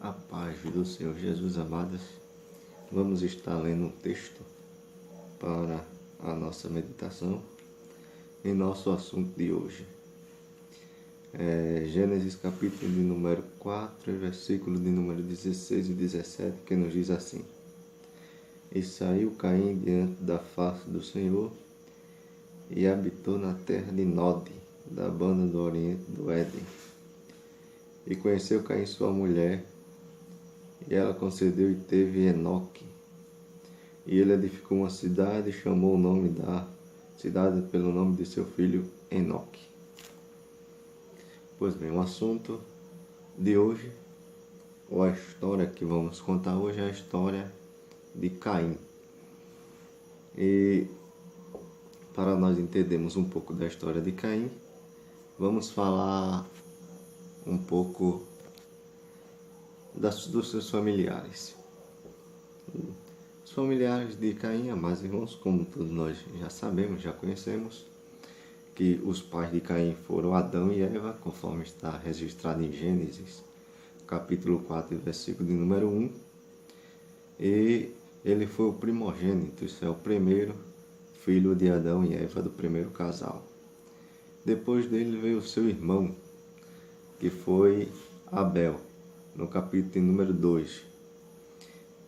A paz do Senhor Jesus, amados. Vamos estar lendo um texto para a nossa meditação em nosso assunto de hoje. Gênesis capítulo de número 4, versículo de número 16 e 17, que nos diz assim: E saiu Caim diante da face do Senhor e habitou na terra de Nod, da banda do oriente do Éden. E conheceu Caim sua mulher, e ela concedeu e teve Enoque. E ele edificou uma cidade e chamou o nome da cidade pelo nome de seu filho Enoque. Pois bem, o assunto de hoje, ou a história que vamos contar hoje, é a história de Caim. E para nós entendermos um pouco da história de Caim, vamos falar um pouco dos seus familiares. Os familiares de Caim, amados irmãos, como todos nós já sabemos, já conhecemos, que os pais de Caim foram Adão e Eva, conforme está registrado em Gênesis, capítulo 4, versículo de número 1. E ele foi o primogênito, isso é o primeiro filho de Adão e Eva, do primeiro casal. Depois dele veio o seu irmão, que foi Abel, no capítulo de número 2.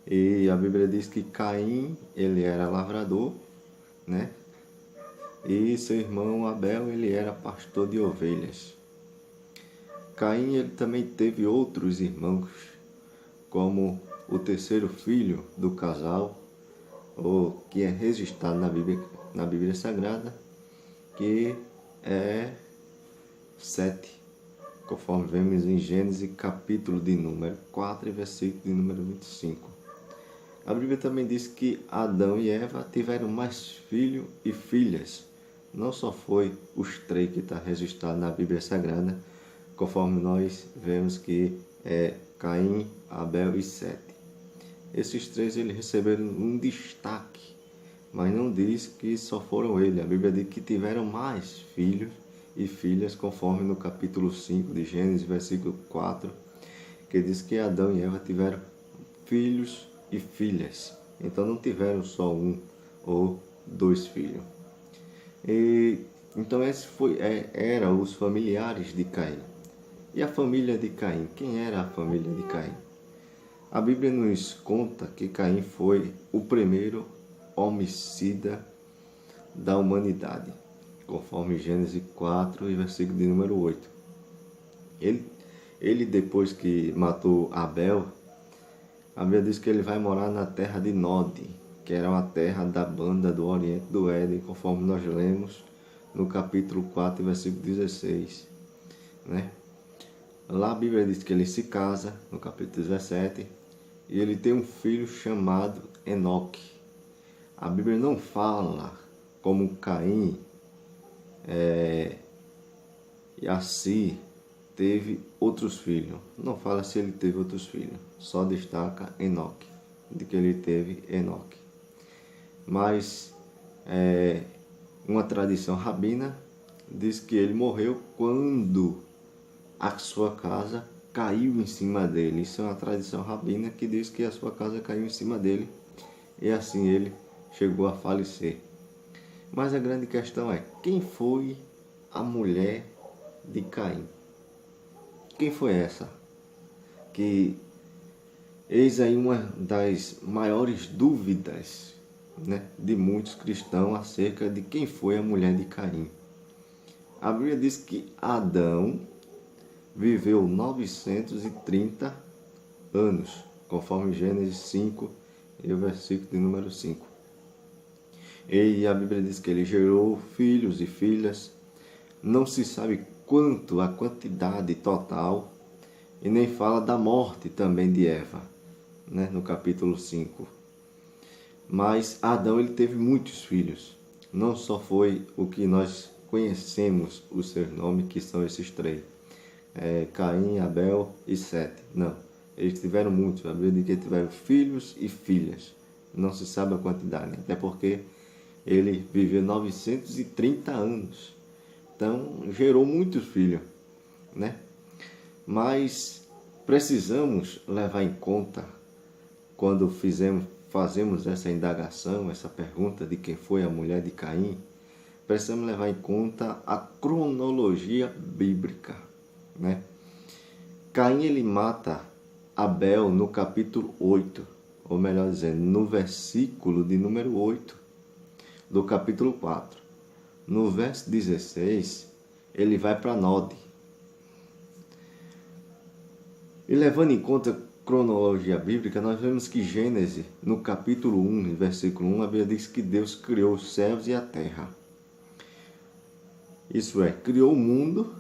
E a Bíblia diz que Caim, ele era lavrador, né? E seu irmão Abel, ele era pastor de ovelhas. Caim, ele também teve outros irmãos, como o terceiro filho do casal, ou que é registrado na Bíblia Sagrada, que é Sete, conforme vemos em Gênesis capítulo de número 4, versículo de número 25. A Bíblia também diz que Adão e Eva tiveram mais filhos e filhas. Não só foi os três que está registrado na Bíblia Sagrada, conforme nós vemos que é Caim, Abel e Sete. Esses três eles receberam um destaque, mas não diz que só foram eles. A Bíblia diz que tiveram mais filhos e filhas, conforme no capítulo 5 de Gênesis, versículo 4, que diz que Adão e Eva tiveram filhos e filhas. Então não tiveram só um ou dois filhos. Então esse era os familiares de Caim. E a família de Caim? Quem era a família de Caim? A Bíblia nos conta que Caim foi o primeiro homicida da humanidade, conforme Gênesis 4 e versículo de número 8. Ele depois que matou Abel, a Bíblia diz que ele vai morar na terra de Nod, que era uma terra da banda do oriente do Éden, conforme nós lemos no capítulo 4, versículo 16. Né? Lá a Bíblia diz que ele se casa, no capítulo 17, e ele tem um filho chamado Enoque. A Bíblia não fala como Caim e assim teve outros filhos. Não fala se ele teve outros filhos. Só destaca Enoque, de que ele teve Enoque. Mas uma tradição rabina diz que ele morreu quando a sua casa caiu em cima dele. Isso é uma tradição rabina que diz que a sua casa caiu em cima dele e assim ele chegou a falecer. Mas a grande questão é: quem foi a mulher de Caim? Quem foi essa? Que eis aí uma das maiores dúvidas, né, de muitos cristãos acerca de quem foi a mulher de Caim. A Bíblia diz que Adão viveu 930 anos, conforme Gênesis 5 e o versículo de número 5. E a Bíblia diz que ele gerou filhos e filhas. Não se sabe quanto a quantidade total, e nem fala da morte também de Eva, né, no capítulo 5. Mas Adão, ele teve muitos filhos. Não só foi o que nós conhecemos os seus nomes, que são esses três, Caim, Abel e Sete. Não, eles tiveram muitos. A Bíblia diz que tiveram filhos e filhas. Não se sabe a quantidade, até porque ele viveu 930 anos. Então gerou muitos filhos, né? Mas precisamos levar em conta, quando fazemos essa indagação, essa pergunta de quem foi a mulher de Caim, precisamos levar em conta a cronologia bíblica, né? Caim, ele mata Abel no capítulo 8, ou melhor dizendo, no versículo de número 8 do capítulo 4. No verso 16, ele vai para Nod. E levando em conta a cronologia bíblica, nós vemos que Gênesis, no capítulo 1, versículo 1, a Bíblia diz que Deus criou os céus e a terra. Isso é, criou o mundo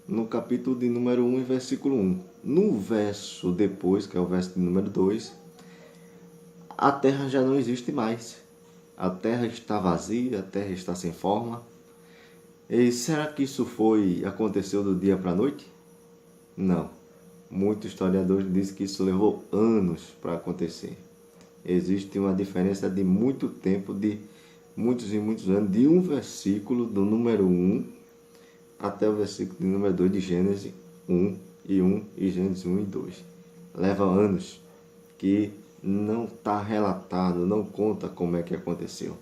no capítulo de número 1, versículo 1. No verso depois, que é o verso de número 2, a terra já não existe mais. A terra está vazia, a terra está sem forma. E será que isso aconteceu do dia para a noite? Não. Muitos historiadores dizem que isso levou anos para acontecer. Existe uma diferença de muito tempo, de muitos e muitos anos, de um versículo do número 1 até o versículo de número 2 de Gênesis 1 e Gênesis 1 e 2. Leva anos que não está relatado, não conta como é que aconteceu.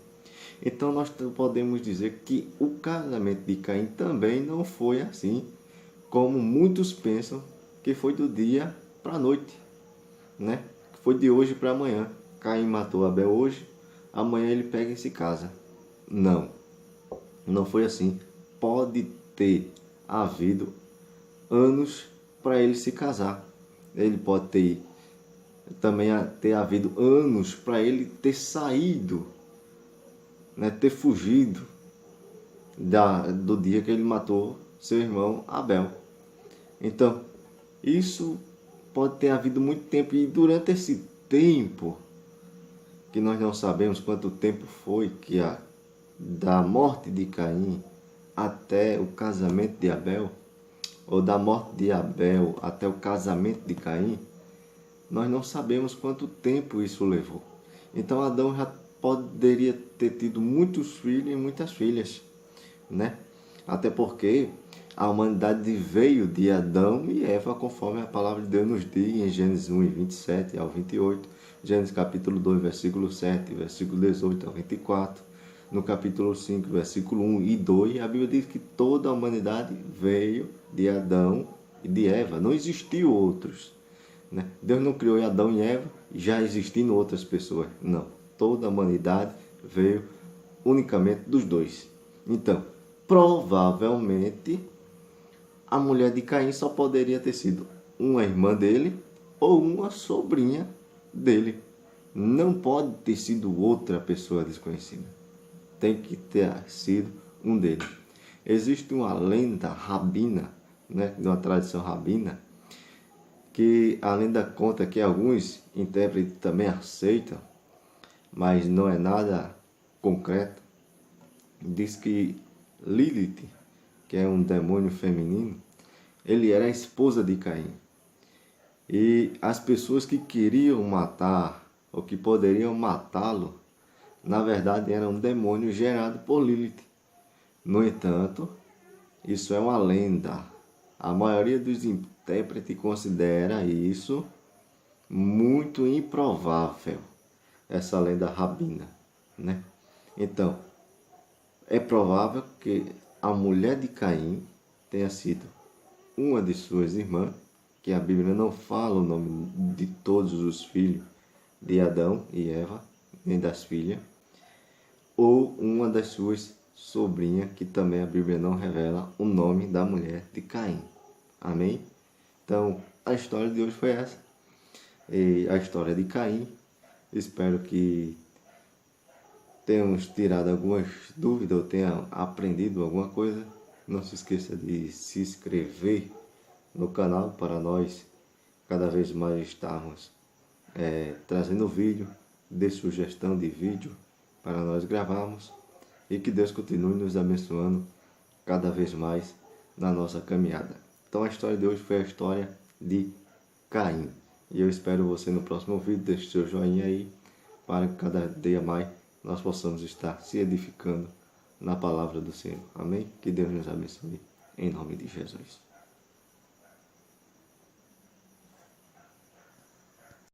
Então nós podemos dizer que o casamento de Caim também não foi assim como muitos pensam que foi do dia para a noite, né? Foi de hoje para amanhã. Caim matou Abel hoje, amanhã ele pega e se casa. Não, não foi assim. Pode ter havido anos para ele se casar. Ele pode também ter havido anos para ele ter saído, né? Ter fugido do dia que ele matou seu irmão Abel. Então, isso pode ter havido muito tempo, e durante esse tempo, que nós não sabemos quanto tempo foi, da morte de Caim até o casamento de Abel, ou da morte de Abel até o casamento de Caim, nós não sabemos quanto tempo isso levou. Então Adão já poderia ter tido muitos filhos e muitas filhas, né? Até porque a humanidade veio de Adão e Eva, conforme a palavra de Deus nos diz em Gênesis 1, 27 ao 28, Gênesis capítulo 2, versículo 7, versículo 18 ao 24, no capítulo 5, versículo 1 e 2, a Bíblia diz que toda a humanidade veio de Adão e de Eva, não existiu outros, né? Deus não criou Adão e Eva já existindo outras pessoas, não. Toda a humanidade veio unicamente dos dois. Então, provavelmente, a mulher de Caim só poderia ter sido uma irmã dele ou uma sobrinha dele. Não pode ter sido outra pessoa desconhecida. Tem que ter sido um deles. Existe uma lenda rabina, né, de uma tradição rabina, que a lenda conta, que alguns intérpretes também aceitam, mas não é nada concreto. Diz que Lilith, que é um demônio feminino, ele era a esposa de Caim. E as pessoas que queriam matar, ou que poderiam matá-lo, na verdade era um demônio gerado por Lilith. No entanto, isso é uma lenda. A maioria dos intérpretes considera isso muito improvável, essa lenda rabina, né? Então, é provável que a mulher de Caim tenha sido uma de suas irmãs, que a Bíblia não fala o nome de todos os filhos de Adão e Eva, nem das filhas, ou uma das suas sobrinhas, que também a Bíblia não revela o nome da mulher de Caim. Amém? Então, a história de hoje foi essa. E a história de Caim. Espero que tenhamos tirado algumas dúvidas ou tenha aprendido alguma coisa. Não se esqueça de se inscrever no canal para nós cada vez mais estarmos trazendo vídeo, dê sugestão de vídeo para nós gravarmos, e que Deus continue nos abençoando cada vez mais na nossa caminhada. Então a história de hoje foi a história de Caim. E eu espero você no próximo vídeo. Deixe seu joinha aí para que cada dia mais nós possamos estar se edificando na palavra do Senhor. Amém? Que Deus nos abençoe em nome de Jesus.